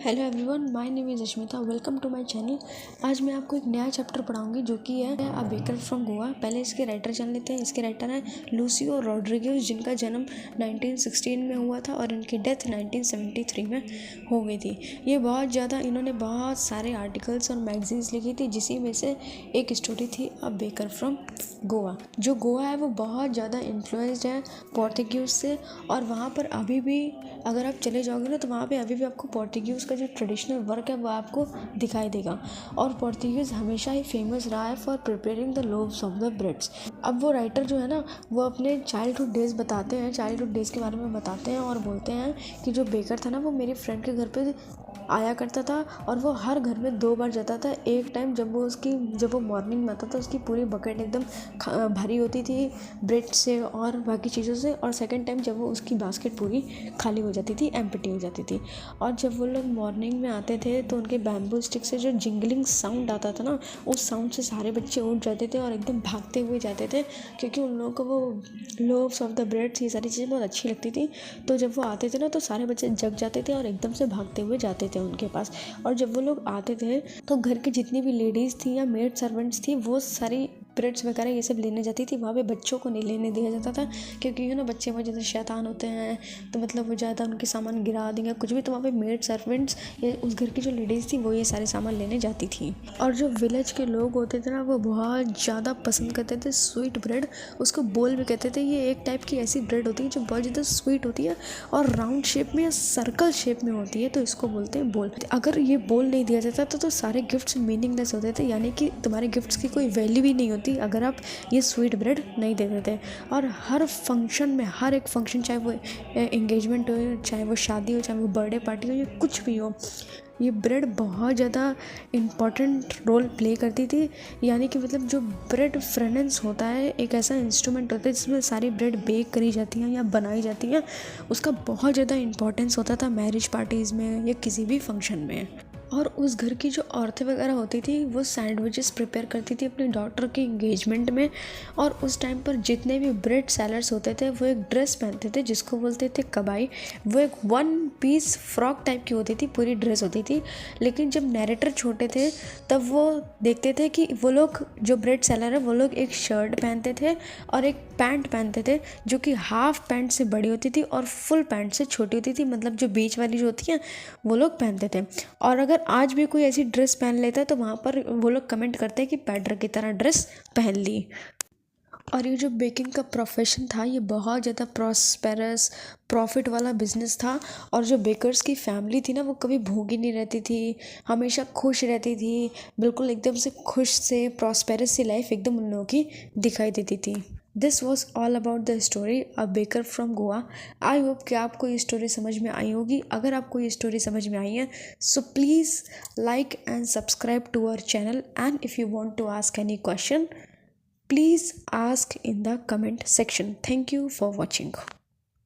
Hello everyone, my name is Ashmita. Welcome to my channel. आज मैं आपको एक नया चैप्टर पढ़ाऊंगी जो कि है अ बेकर फ्रॉम गोवा। पहले इसके राइटर जान लेते हैं। इसके राइटर हैं लूसियो रोड्रिगेज, जिनका जन्म 1916 में हुआ था और इनकी डेथ 1973 में हो गई थी। ये इन्होंने बहुत सारे आर्टिकल्स और मैगजीन्स लिखी थी, जिसी में से एक स्टोरी थी अ बेकर फ्रॉम गोवा। जो गोवा है वो बहुत ज़्यादा इन्फ्लुएंस्ड है पोर्तुगीज़ से, और वहाँ पर अभी भी अगर आप चले जाओगे ना तो वहाँ पे अभी भी आपको पोर्तुगीज़ का जो ट्रेडिशनल वर्क है वो आपको दिखाई देगा। और पोर्तुगीज़ हमेशा ही फेमस रहा है for preparing the loaves of the breads. अब वो राइटर जो है ना वो अपने चाइल्डहुड डेज़ बताते हैं, चाइल्डहुड डेज़ के बारे में बताते हैं और बोलते हैं कि जो बेकर था ना वो मेरी फ्रेंड के घर पे आया करता था और वो हर घर में 2 बार जाता था। एक टाइम जब वो मॉर्निंग में आता था, उसकी पूरी बकेट एकदम भरी होती थी ब्रेड से और बाकी चीज़ों से, और सेकंड टाइम जब वो उसकी बास्केट पूरी खाली हो जाती थी, एम्प्टी हो जाती थी। और जब वो लोग मॉर्निंग में आते थे तो उनके बैम्बू स्टिक से जो जिंगलिंग साउंड आता था ना, उस साउंड से सारे बच्चे उठ जाते थे और एकदम भागते हुए जाते थे, क्योंकि उन लोगों को वो लोव्स ऑफ द ब्रेड्स ये सारी चीज़ें बहुत अच्छी लगती थी। तो जब वो आते थे ना तो सारे बच्चे जग जाते थे और एकदम से भागते हुए जाते थे उनके पास। और जब वो लोग आते थे तो घर की जितनी भी लेडीज़ थी या मेड सर्वेंट्स थी वो सारी ब्रेड्स वगैरह ये सब लेने जाती थी। वहाँ पे बच्चों को नहीं लेने दिया जाता था, क्योंकि ना बच्चे बहुत ज़्यादा शैतान होते हैं, तो मतलब वो ज़्यादा उनके सामान गिरा देंगे कुछ भी। तो वहाँ पे मेड सर्वेंट्स या उस घर की जो लेडीज़ थी वो ये सारे सामान लेने जाती थी। और जो विलेज के लोग होते थे ना वो बहुत ज़्यादा पसंद करते थे स्वीट ब्रेड। उसको बोल भी कहते थे। ये एक टाइप की ऐसी ब्रेड होती है जो बहुत ज़्यादा स्वीट होती है और राउंड शेप में या सर्कल शेप में होती है, तो इसको बोलते हैं बोल। अगर ये बोल नहीं दिया जाता तो सारे गिफ्ट्स मीनिंगलेस होते थे, यानी कि तुम्हारे गिफ्ट्स की कोई वैल्यू ही नहीं होती अगर आप ये स्वीट ब्रेड नहीं देते थे। और हर फंक्शन में, हर एक फंक्शन, चाहे वो एंगेजमेंट हो, चाहे वो शादी हो, चाहे वो बर्थडे पार्टी हो, या कुछ भी हो, ये ब्रेड बहुत ज़्यादा इम्पॉर्टेंट रोल प्ले करती थी। यानी कि मतलब जो ब्रेड फ्रेनेंस होता है, एक ऐसा इंस्ट्रूमेंट होता है जिसमें सारी ब्रेड बेक करी जाती हैं या बनाई जाती हैं, उसका बहुत ज़्यादा इंपॉर्टेंस होता था मैरिज पार्टीज़ में या किसी भी फंक्शन में। और उस घर की जो औरतें वगैरह होती थी वो सैंडविचेस प्रिपेयर करती थी अपनी डॉटर के इंगेजमेंट में। और उस टाइम पर जितने भी ब्रेड सेलर्स होते थे वो एक ड्रेस पहनते थे जिसको बोलते थे कबाई। वो एक 1 पीस फ्रॉक टाइप की होती थी, पूरी ड्रेस होती थी। लेकिन जब नैरेटर छोटे थे तब वो देखते थे कि वो लोग जो ब्रेड सेलर है वो लोग एक शर्ट पहनते थे और एक पैंट पहनते थे जो कि हाफ पैंट से बड़ी होती थी और फुल पैंट से छोटी होती थी, मतलब जो बीच वाली जो होती है वो लोग पहनते थे। और अगर आज भी कोई ऐसी ड्रेस पहन लेता है तो वहाँ पर वो लोग कमेंट करते हैं कि पैड्रा की तरह ड्रेस पहन ली। और ये जो बेकिंग का प्रोफेशन था ये बहुत ज़्यादा प्रॉस्पेरस प्रॉफिट वाला बिजनेस था। और जो बेकर्स की फैमिली थी ना वो कभी भूखी नहीं रहती थी, हमेशा खुश रहती थी, बिल्कुल एकदम से खुश से प्रॉस्पेरस सी लाइफ एकदम उन लोगों की दिखाई देती थी। This was all about the story a baker from Goa. I hope कि आपको ये स्टोरी समझ में आई होगी। अगर आपको ये स्टोरी समझ में आई है so please like and subscribe to our channel, and if you want to ask any question please ask in the comment section. Thank you for watching.